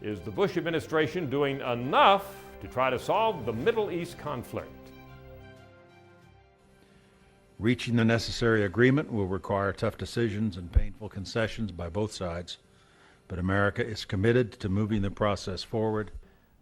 Is the Bush administration doing enough to try to solve the Middle East conflict? Reaching the necessary agreement will require tough decisions and painful concessions by both sides, but America is committed to moving the process forward.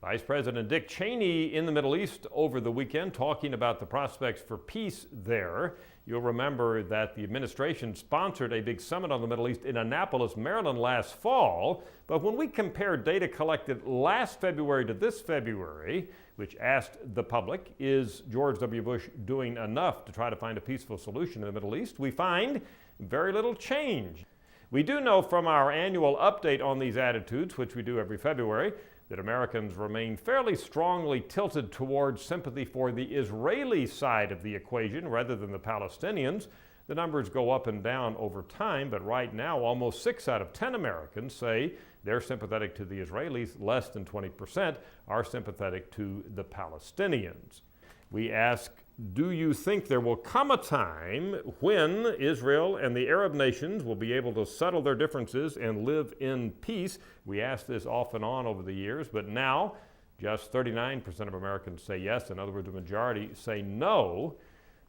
Vice President Dick Cheney in the Middle East over the weekend talking about the prospects for peace there. You'll remember that the administration sponsored a big summit on the Middle East in Annapolis, Maryland last fall. But when we compare data collected last February to this February, which asked the public, is George W. Bush doing enough to try to find a peaceful solution in the Middle East, we find very little change. We do know from our annual update on these attitudes, which we do every February, that Americans remain fairly strongly tilted towards sympathy for the Israeli side of the equation rather than the Palestinians. The numbers go up and down over time, but right now almost 6 out of 10 Americans say they're sympathetic to the Israelis. Less than 20% are sympathetic to the Palestinians. We ask, do you think there will come a time when Israel and the Arab nations will be able to settle their differences and live in peace? We asked this off and on over the years, but now just 39% of Americans say yes. In other words, a majority say no.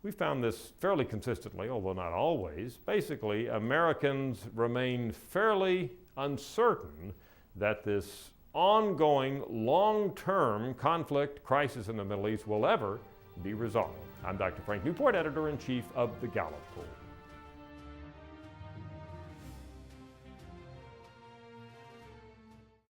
We found this fairly consistently, although not always. Basically, Americans remain fairly uncertain that this ongoing, long-term conflict, crisis in the Middle East will ever be resolved. I'm Dr. Frank Newport, editor-in-chief of the Gallup poll.